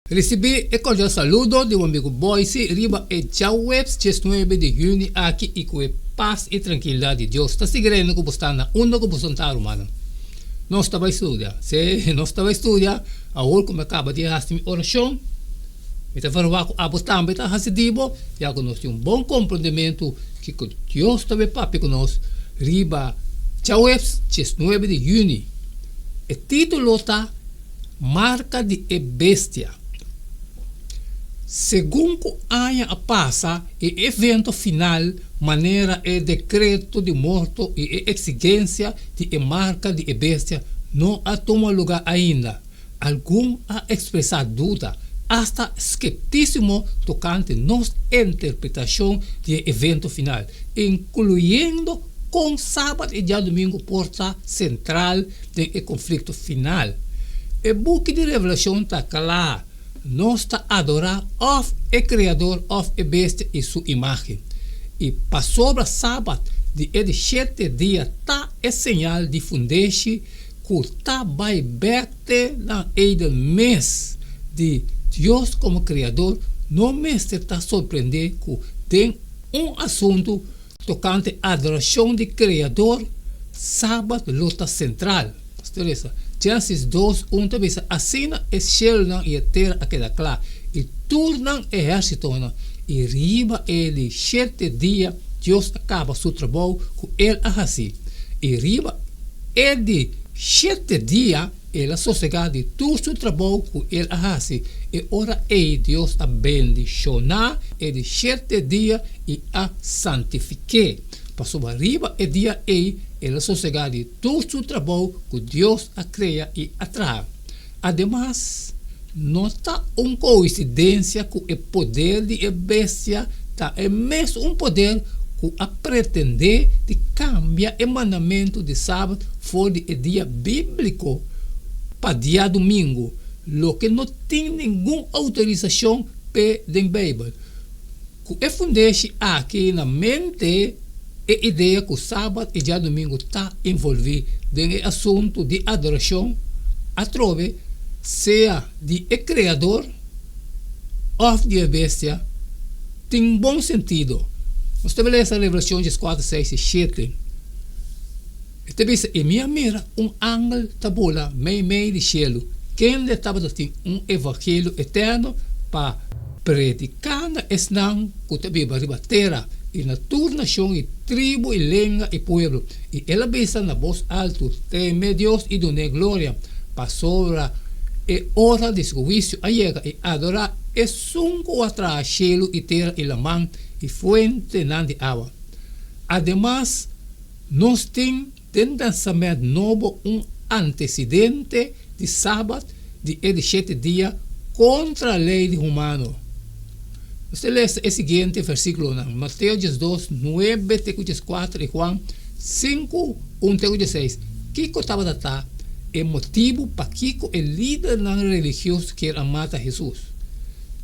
Recebi e cordial saludo de um amigo Boise, riba e Jawebs, 19 de junho, aqui e com paz e tranquilidade de Deus. Está segurando que você está na onda que você está arrumando. Não estava a estudar. Se não estava a estudar, agora como acaba de fazer minha oração, me está falando que a você também está fazendo, já que nós temos bom compreendimento que Deus também papi conosco, riba Jawebs, 19 de junho. O título está Marca de Bestia. Segundo a passa, o evento final, maneira e decreto de morto e exigência de marca de bestia não a toma lugar ainda. Algum a expressar dúvida, hasta escepticismo tocante nossa interpretação do evento final, incluindo com sábado e dia domingo porta central do conflito final. O book de Revelação está claro. Nós está adorar of o Criador of a bestia e sua imagem. E para sobre sábado de 7 dias está é sinal de fundeixe que está vai berte na do mês de Deus como Criador. Não me está surpreender que tem assunto tocante à adoração de Criador sábado luta central. Gênesis 2, também assina o céu e a terra a queda clara, e tornam exército, e riba ele 7 dias, Deus acaba seu trabalho com ele assim, e riba ele 7 dias, ele sossegado de todo seu trabalho com ele assim, e ora Deus a bendicionar, ele 7 dias e a santificar. Passou arriba e dia ele sossegado de todo o trabalho que Deus a cria e atrai. Ademais, não está uma coincidência que o poder de bestia está é mesmo poder que a pretender de cambiar o mandamento de sábado fora de dia bíblico para dia domingo, lo que não tem nenhuma autorização da Bíblia. Que é fundeixe aqui na mente a ideia que o sábado e dia domingo está envolvido no assunto de adoração, através seja de o Criador ou de bestia, tem bom sentido. Nós estabelece a Revelação 4, 6 e 7. E minha mira, ángel tabula, meio de cielo, quem estava tem evangelho eterno para predicar na esnang que também vai terra e na tua nação e tribo e língua e povo, e ela bisa na voz alto, teme Deus e done glória, para sobre e hora de seu juízo allega e adorar e sunco atrás cielo e terra e la man e fuente nan de água. Además, nós temos dançamento novo antecedente de sábado de 7 dias contra a lei de humano. Você lê o seguinte versículo, Mateus 2, 9, 4 e Juan 5, 1, 6. Kiko estava data é motivo para Kiko é líder não religioso que amata Jesus.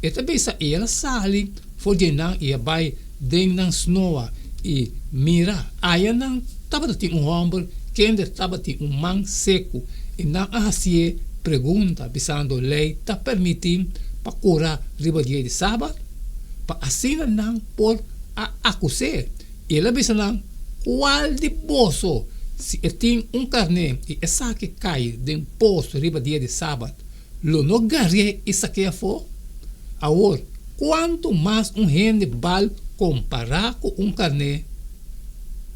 E também ela sale, for de não e vai den não snoa e mira, aí não estava de homem que ainda estava de man seco e não assim pergunta, pensando lei está permitindo para curar riba dia de sábado. Assim não por acusar. Ele pensa não qual de poço se tem carne e essa que cai de poço riba dia de sábado, lo não garre isso que é for. Agora, quanto mais rende bal comparar com carne,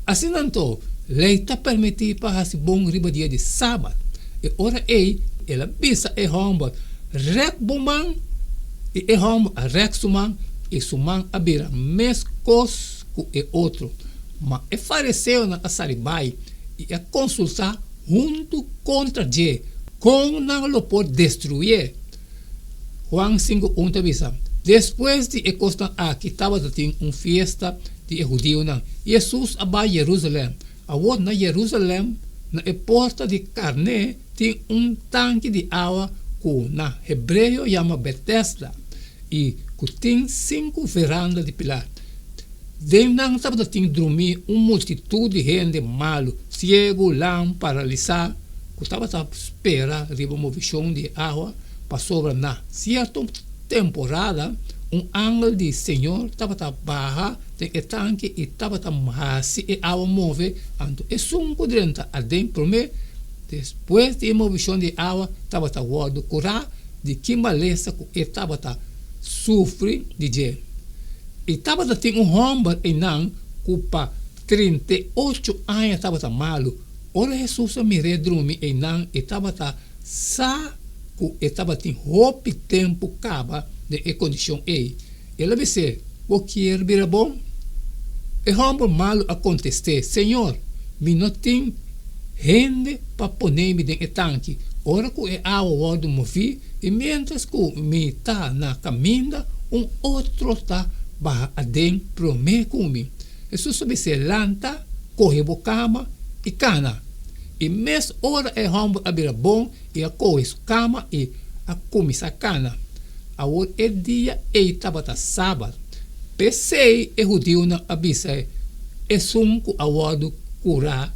assim não tô, lei está permitido para fazer bom riba dia de sábado. E ora ela pensa homem rec bom e homem rec suman e suman abira mes cos que é outro, mas é fariseu na saribai e a consultar junto contra je com não lo pode destruir. Juan 5, 1 avisa, depois de costa aqui estava tendo festa de judeu não, Jesus abai Jerusalém, agora na Jerusalém na porta de carne tem tanque de água que na hebreu chama Bethesda e que tem 5 verandas de pilar. Dentro estava tendo dormir multitud de gente malo, cego, lã, paralisado, que estava a esperar a movição de água passou na certa temporada, ángel do Senhor estava barra tem tanque e estava masi e água move, então é sunco dentro adentro me depois de movição de água estava guardo curar de que maleza que estava sofre de gel. E estava tem homem e não culpa 38 anos estava malo. Ora Jesus me redrumi e não estava sa que estava tem roupa tempo caba de condição e ele disse o que era bom e homem malo aconteceu Senhor me não tem gente para poner-me dentro do tanque ora que a água do movi e mientras que me está na caminha outro está barra adentro me comi Jesus disse lanta corre a cama e cana e mes hora é homem abrir bom e a corre cama e a comer sa cana a hora é dia e estava sábado pensei e judeu na abisa é sunco a hora curar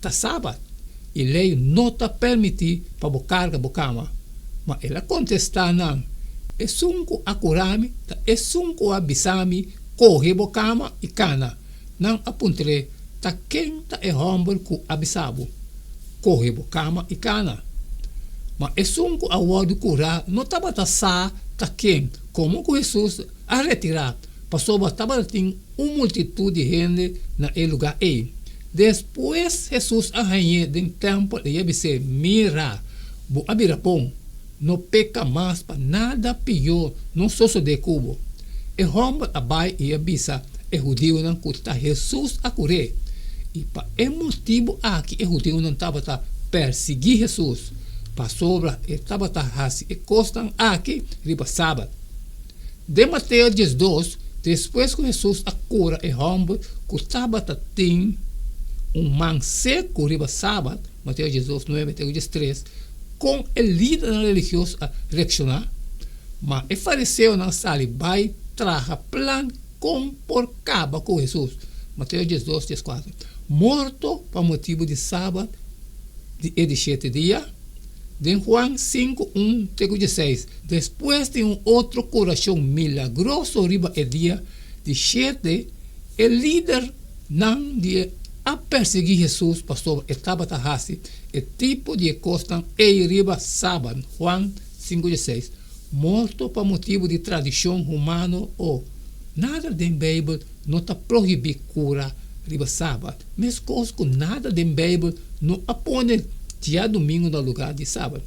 tá sábado e lei não tá permitir para bocar a cama mas ela contesta não é sunco a curame é sunco a abisami corre a cama e cana não apuntre tá quenta é homem com abisabo corre a cama e cana mas é sunco a hora curar não estava sa tá quente como que Jesus a retirar passou estava tem multitud de gente na lugar aí depois Jesus arranhou do templo e disse mira vou abrir pão não peca mais para nada pior não só de cubo e homem abai e abisa e judeu não curta Jesus a curar e para é motivo aqui e judeu não estava perseguir Jesus para sobra estava hasi e costam aqui riba sábado de Mateus 12 depois que Jesus a cura e homem que estava tem man seco riba sábado Mateus 12 9 Mateus 13 com o líder religioso a reaccionar mas o fariseu não sabe vai traga plan com por caba com Jesus Mateus 12 14 morto por motivo de sábado de 7 dias de Juan 5 1 16 depois de outro coração milagroso riba o dia de 7 o líder não de a perseguir Jesus pastor estava hasi o tipo de costa e riba sábado Juan 5:16 morto por motivo de tradição humana ou nada da Bíblia não está proibir cura riba sábado mas coisa que nada da Bíblia não apone dia domingo no lugar de sábado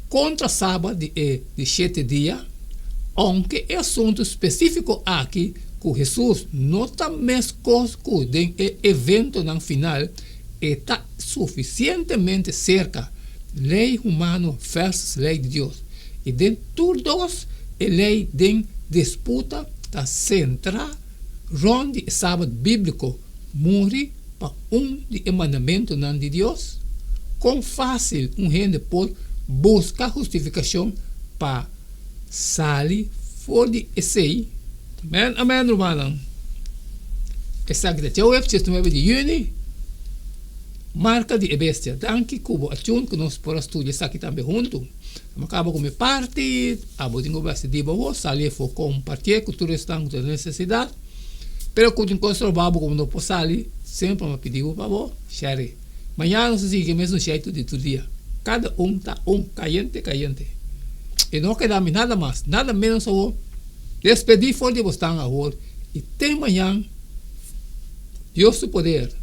contra sábado de 7 dias aunque é assunto específico aqui que Jesus não está mesmo coisa que evento no final está suficientemente cerca lei humana versus lei de Deus e dentro dos a lei de disputa está central onde o sábado bíblico morre para de mandamento não de Deus com fácil gente pode buscar justificação para sair fora de esse amém irmão essa grande o Efésios 9 de junho marca de bestia danke cubo a chun que nós por estudar isso aqui também junto acaba como parte a bodinho vai se dibo sair for compartilhar cultura estão de necessidade pero que encontro babo como não posso sair sempre me pediu para vos share amanhã não se sigue mesmo jeito de todo dia cada tá caliente e não queda nada mais nada menos só despedir fora de você agora e tem amanhã Deus o poder